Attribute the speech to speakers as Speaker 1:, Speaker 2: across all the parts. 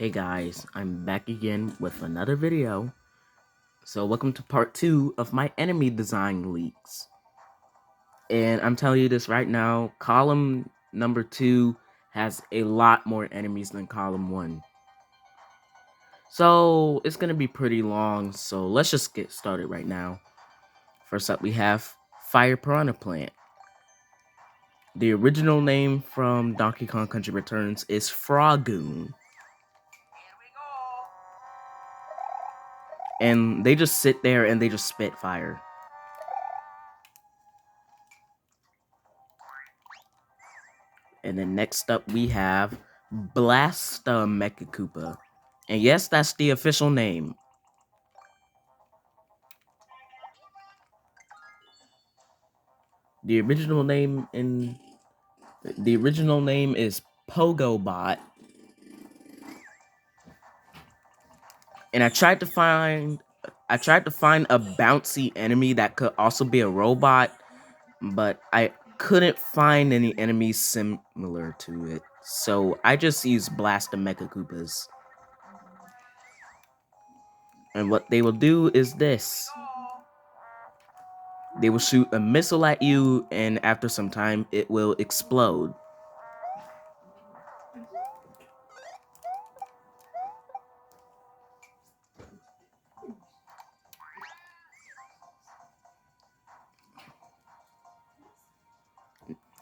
Speaker 1: Hey guys, I'm back again with another video. So welcome to part 2 of my enemy design leaks. And I'm telling you this right now, column number 2 has a lot more enemies than column 1. So it's gonna be pretty long, so let's just get started right now. First up we have Fire Piranha Plant. The original name from Donkey Kong Country Returns is Hopgoon. And they just sit there and they just spit fire. And then next up we have Blasta Mechakoopa. And yes, that's the official name. The original name is Pogobot. And I tried to find a bouncy enemy that could also be a robot, but I couldn't find any enemies similar to it. So I just used Blasta Mechakoopas. And what they will do is this. They will shoot a missile at you, and after some time, it will explode.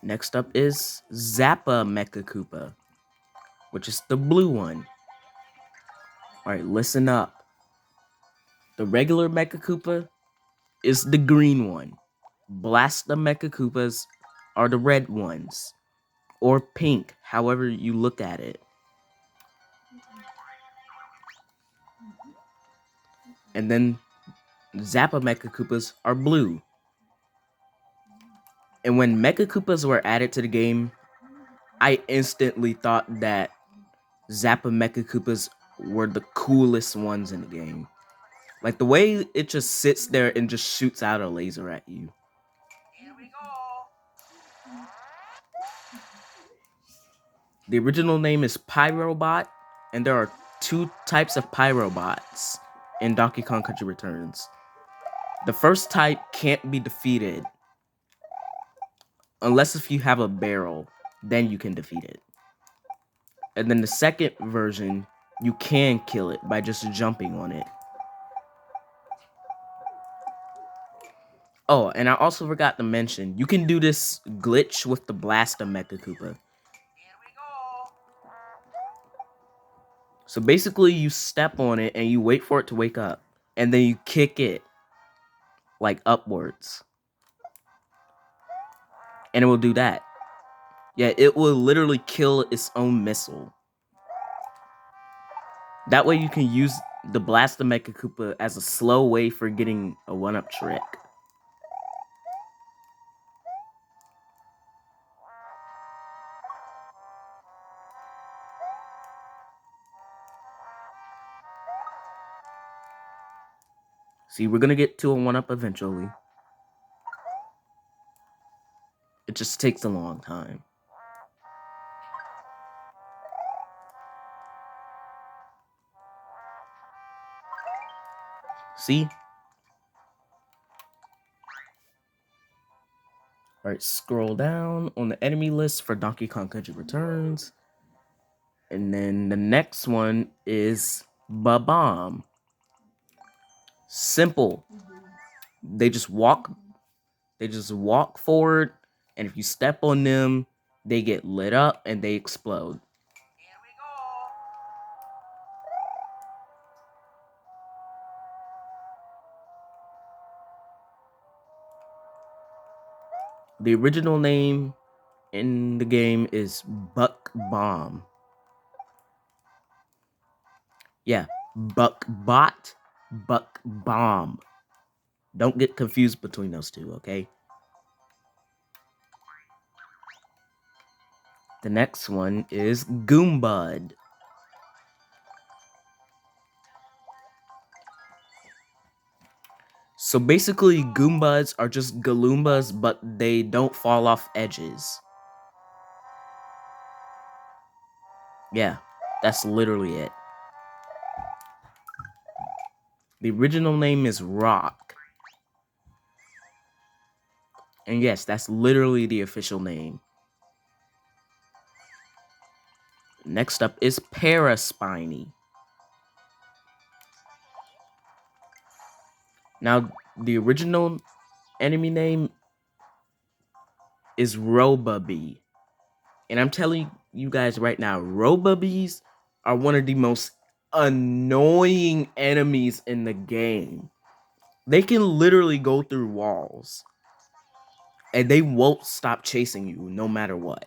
Speaker 1: Next up is Zappa Mechakoopa, which is the blue one. Alright, listen up. The regular Mechakoopa is the green one. Blasta Mechakoopas are the red ones. Or pink, however you look at it. And then Zappa Mechakoopas are blue. And when Mechakoopas were added to the game, I instantly thought that Zappa Mechakoopas were the coolest ones in the game. Like the way it just sits there and just shoots out a laser at you.
Speaker 2: Here we go.
Speaker 1: The original name is Pyrobot, and there are two types of Pyrobots in Donkey Kong Country Returns. The first type can't be defeated unless if you have a barrel, then you can defeat it. And then the second version, you can kill it by just jumping on it. Oh, and I also forgot to mention, you can do this glitch with the Blasta Mechakoopa.
Speaker 2: Here we go.
Speaker 1: So basically, you step on it and you wait for it to wake up. And then you kick it, like, upwards. And it will do that. Yeah, it will literally kill its own missile. That way you can use the Blasta Mechakoopa as a slow way for getting a one-up trick. See, we're gonna get to a one-up eventually. It just takes a long time. See? Alright, scroll down on the enemy list for Donkey Kong Country Returns. And then the next one is Bob-omb. Simple. They just walk forward, and if you step on them, they get lit up and they explode.
Speaker 2: Here we go.
Speaker 1: The original name in the game is Buckbomb. Yeah, Buckbot, Buckbomb. Don't get confused between those two, okay? The next one is Goombud. So basically, Goombuds are just Galoombas, but they don't fall off edges. Yeah, that's literally it. The original name is Rawk. And yes, that's literally the official name. Next up is Paraspiny. Now, the original enemy name is Robobi. And I'm telling you guys right now, Robobis are one of the most annoying enemies in the game. They can literally go through walls. And they won't stop chasing you no matter what.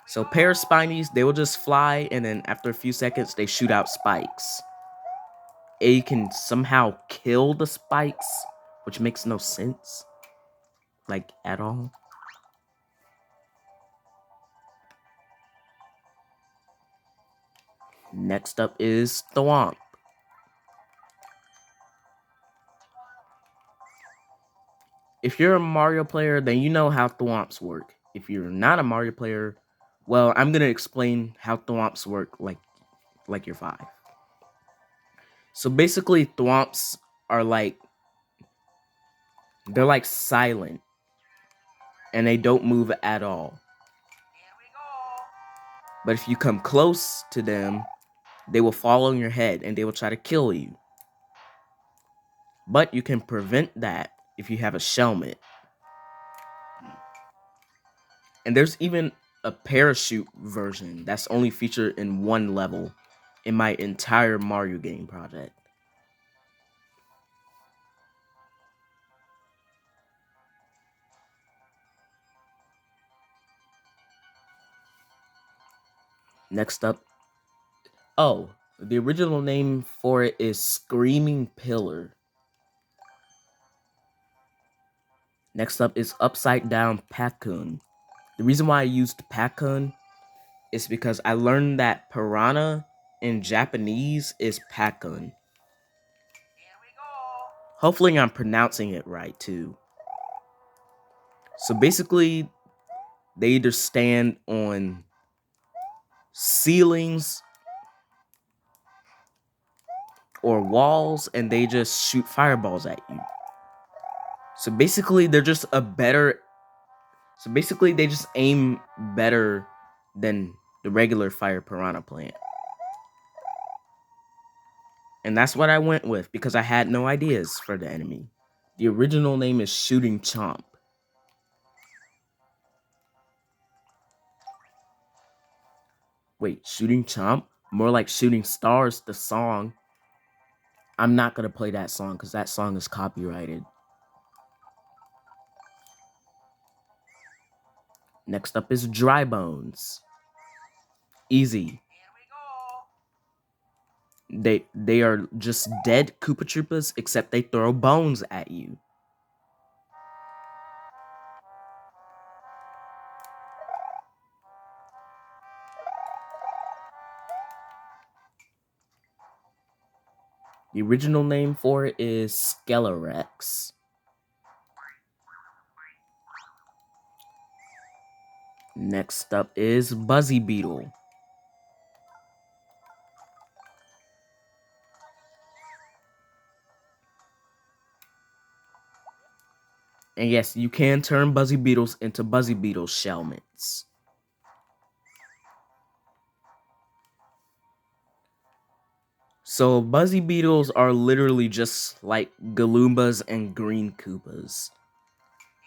Speaker 1: So Paraspinies, they will just fly, and then after a few seconds, they shoot out spikes. A can somehow kill the spikes, which makes no sense. Like, at all. Next up is Thwomp. If you're a Mario player, then you know how Thwomps work. If you're not a Mario player, well, I'm gonna explain how Thwomps work like you're 5. So basically, Thwomps are they're like silent, and they don't move at all. But if you come close to them, they will fall on your head and they will try to kill you. But you can prevent that if you have a Shelmet. And there's even a parachute version that's only featured in one level in my entire Mario game project. Next up, oh, the original name for it is Screaming Pillar. Next up is Upside Down Pakkun. The reason why I used Pakkun is because I learned that Piranha in Japanese is Pakkun. Hopefully I'm pronouncing it right too. So basically, they either stand on ceilings or walls and they just shoot fireballs at you. So basically, they're just a better... So basically, they just aim better than the regular Fire Piranha plant. And that's what I went with because I had no ideas for the enemy. The original name is Shooting Chomp. Wait, Shooting Chomp? More like Shooting Stars, the song. I'm not going to play that song because that song is copyrighted. Next up is Dry Bones. Easy. They are just dead Koopa Troopas, except they throw bones at you. The original name for it is Skellirex. Next up is Buzzy Beetle. And yes, you can turn Buzzy Beetles into Buzzy Beetle Shelmets. So Buzzy Beetles are literally just like Galoombas and Green Koopas.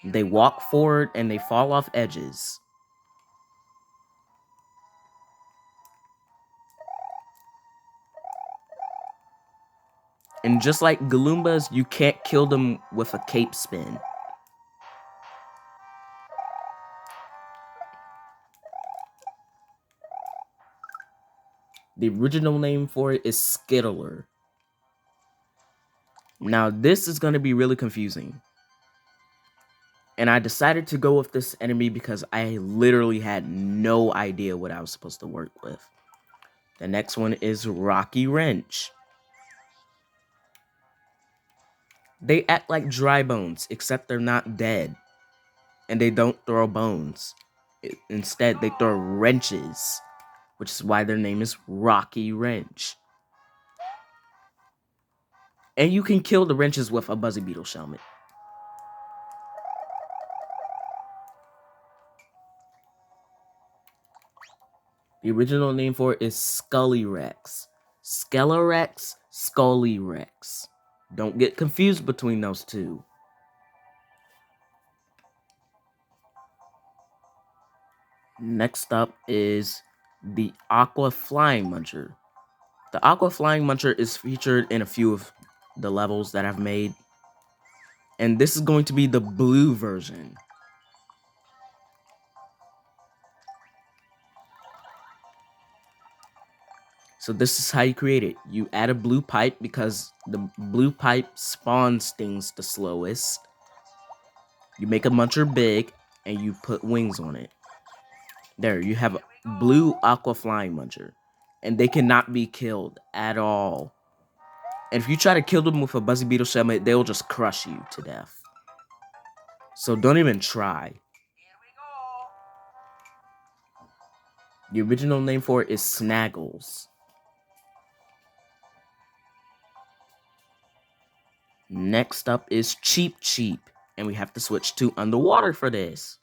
Speaker 1: They walk forward and they fall off edges. And just like Galoombas, you can't kill them with a cape spin. The original name for it is Skittler. Now this is going to be really confusing. And I decided to go with this enemy because I literally had no idea what I was supposed to work with. The next one is Rocky Wrench. They act like dry bones, except they're not dead. And they don't throw bones. Instead, they throw wrenches, which is why their name is Rocky Wrench. And you can kill the wrenches with a Buzzy Beetle helmet. The original name for it is Skullyrex. Skellirex, Skullyrex. Don't get confused between those two. Next up is the Aqua Flying Muncher. The Aqua Flying Muncher is featured in a few of the levels that I've made. And this is going to be the blue version. So this is how you create it. You add a blue pipe because the blue pipe spawns things the slowest. You make a muncher big and you put wings on it. There, you have a blue Aqua Flying Muncher. And they cannot be killed at all. And if you try to kill them with a Buzzy Beetle helmet, they'll just crush you to death. So don't even try.
Speaker 2: Here we go.
Speaker 1: The original name for it is Snaggles. Next up is Cheep, and we have to switch to underwater for this.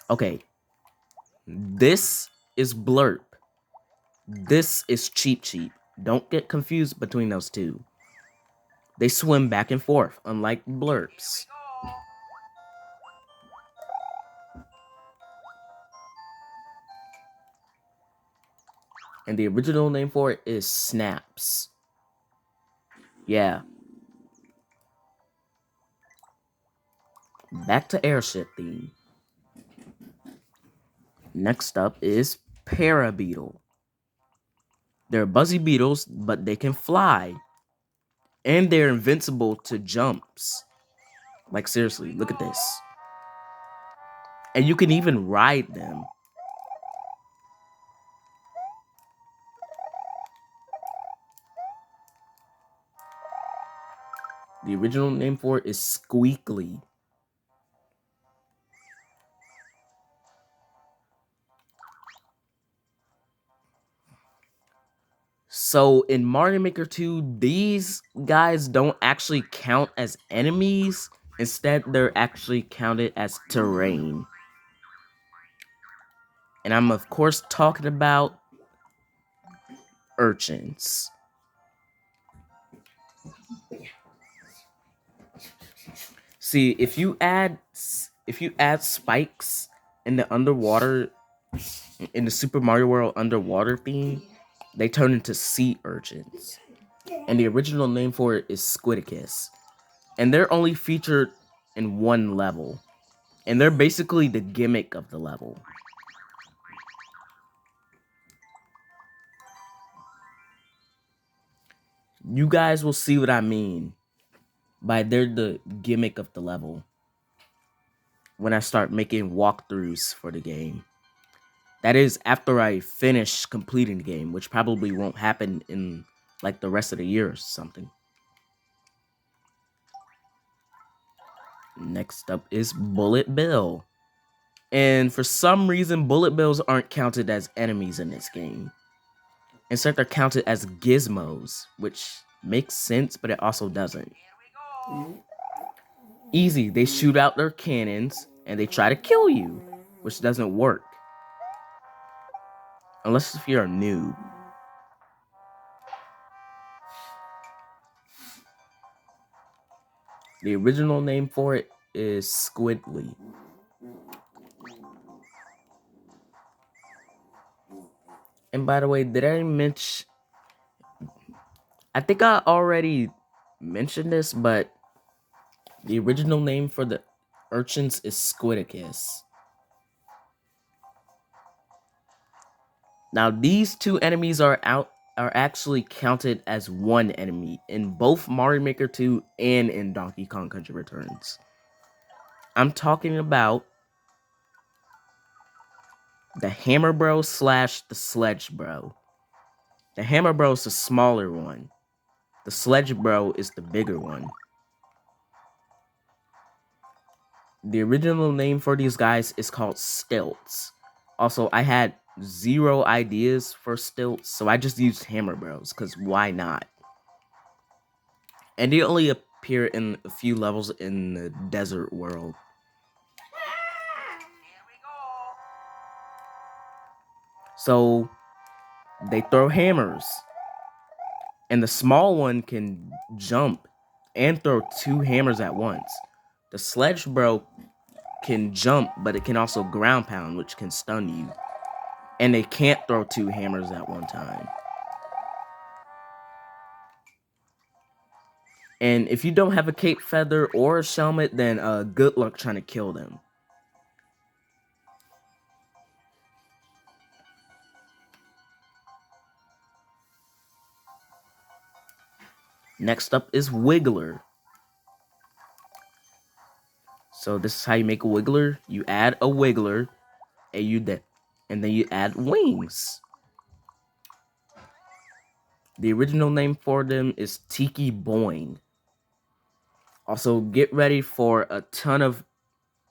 Speaker 1: Okay, this is Blurp. This is Cheep. Don't get confused between those two. They swim back and forth, unlike Blurps. And the original name for it is Snaps. Yeah. Back to airship theme. Next up is Parabeetle. They're Buzzy Beetles, but they can fly. And they're invincible to jumps. Like seriously, look at this. And you can even ride them. The original name for it is Squeekly. So in Mario Maker 2, these guys don't actually count as enemies. Instead, they're actually counted as terrain. And I'm of course talking about urchins. See, if you add spikes in the underwater, in the Super Mario World underwater theme, they turn into sea urchins. And the original name for it is Squiddicus. And they're only featured in one level. And they're basically the gimmick of the level. You guys will see what I mean by they're the gimmick of the level when I start making walkthroughs for the game. That is after I finish completing the game, which probably won't happen in like the rest of the year or something. Next up is Bullet Bill. And for some reason, Bullet Bills aren't counted as enemies in this game. Instead, they're counted as gizmos, which makes sense, but it also doesn't. Easy, they shoot out their cannons, and they try to kill you, which doesn't work. Unless if you're a noob. The original name for it is Squidly. And by the way, did I mention... I think I already mentioned this, but the original name for the urchins is Squiddicus. Now, these two enemies are actually counted as one enemy in both Mario Maker 2 and in Donkey Kong Country Returns. I'm talking about the Hammer Bro / the Sledge Bro. The Hammer Bro is the smaller one. The Sledge Bro is the bigger one. The original name for these guys is called Stilts, Also, I had 0 ideas for stilts, so I just used Hammer Bros, because why not? And they only appear in a few levels in the desert world.
Speaker 2: Here we go.
Speaker 1: So, they throw hammers. And the small one can jump and throw 2 hammers at once. The Sledge Bro can jump, but it can also ground pound, which can stun you. And they can't throw 2 hammers at one time. And if you don't have a Cape Feather or a Shelmet, then good luck trying to kill them. Next up is Wiggler. So this is how you make a Wiggler. You add a Wiggler, and then you add wings. The original name for them is Tiki Boing. Also, get ready for a ton of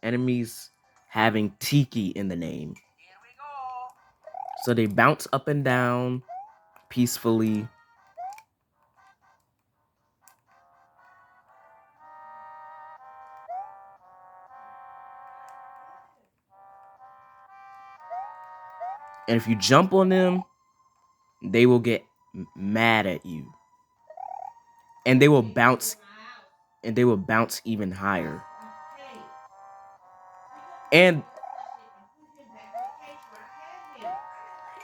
Speaker 1: enemies having Tiki in the name.
Speaker 2: Here we go.
Speaker 1: So they bounce up and down peacefully. And if you jump on them, they will get mad at you. And they will bounce even higher. And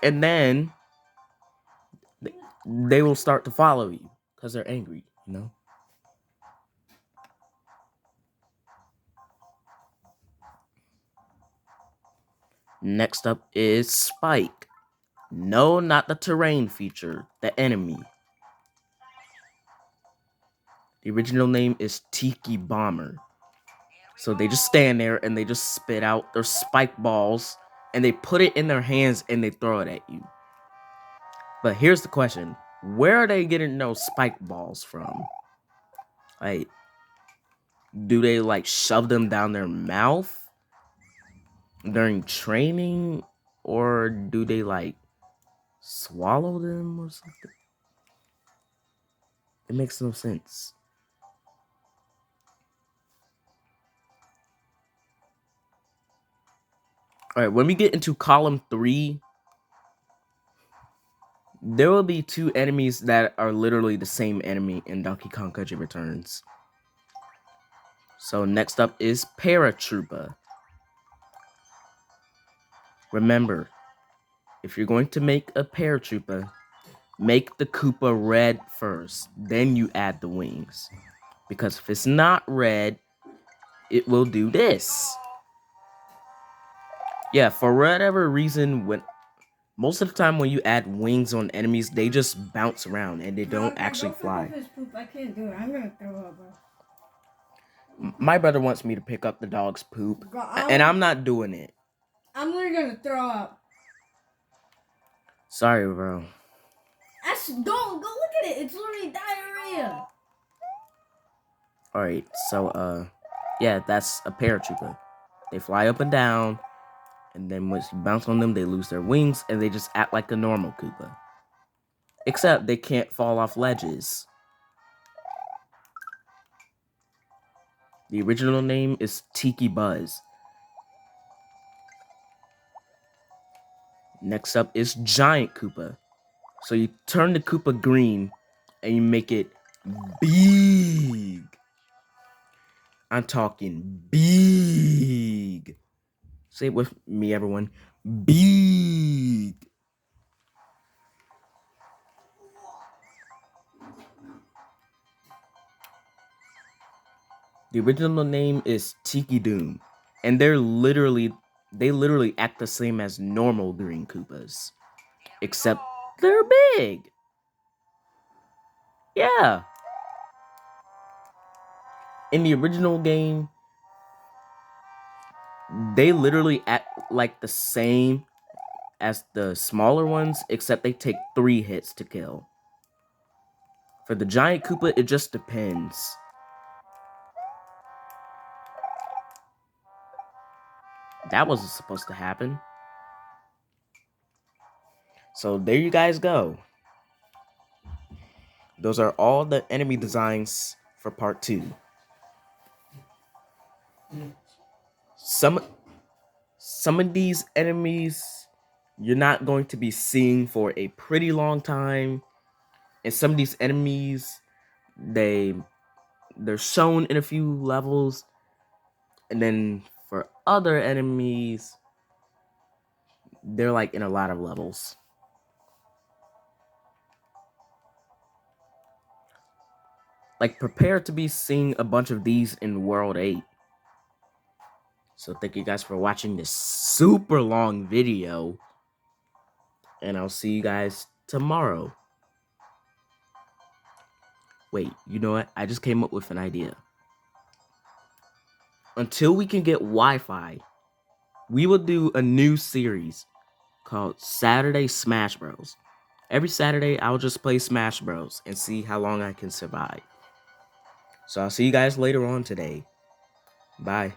Speaker 1: then they will start to follow you because they're angry, you know? Next up is Spike. No, not the terrain feature, the enemy. The original name is Tiki Bomber. So they just stand there and they just spit out their spike balls and they put it in their hands and they throw it at you. But here's the question. Where are they getting those spike balls from? Like, do they like shove them down their mouth during training? Or do they like swallow them or something? It makes no sense. Alright, when we get into column 3, there will be 2 enemies that are literally the same enemy in Donkey Kong Country Returns. So next up is Paratroopa. Remember, if you're going to make a Paratroopa, make the Koopa red first, then you add the wings. Because if it's not red, it will do this. Yeah, for whatever reason, most of the time when you add wings on enemies, they just bounce around and they don't actually fly.
Speaker 3: I can't do it. I'm gonna throw up, bro.
Speaker 1: My brother wants me to pick up the dog's poop, and I'm not doing it.
Speaker 3: I'm literally gonna throw up.
Speaker 1: Sorry, bro.
Speaker 3: Go look at it. It's literally diarrhea.
Speaker 1: Alright, so, yeah, that's a Paratroopa. They fly up and down, and then once you bounce on them, they lose their wings, and they just act like a normal Koopa. Except they can't fall off ledges. The original name is Tiki Buzz. Next up is Giant Koopa. So you turn the Koopa green, and you make it big. I'm talking big. Say it with me, everyone. Big. The original name is Tiki Doom. And they literally act the same as normal green Koopas. Except they're big. Yeah. In the original game, they literally act like the same as the smaller ones, except they take 3 hits to kill. For the Giant Koopa, it just depends. That wasn't supposed to happen. So there you guys go. Those are all the enemy designs for part 2. Some of these enemies you're not going to be seeing for a pretty long time. And some of these enemies, they're shown in a few levels. And then for other enemies, they're like in a lot of levels. Like, prepare to be seeing a bunch of these in World 8. So thank you guys for watching this super long video. And I'll see you guys tomorrow. Wait, you know what? I just came up with an idea. Until we can get Wi-Fi, we will do a new series called Saturday Smash Bros. Every Saturday, I'll just play Smash Bros. And see how long I can survive. So I'll see you guys later on today. Bye.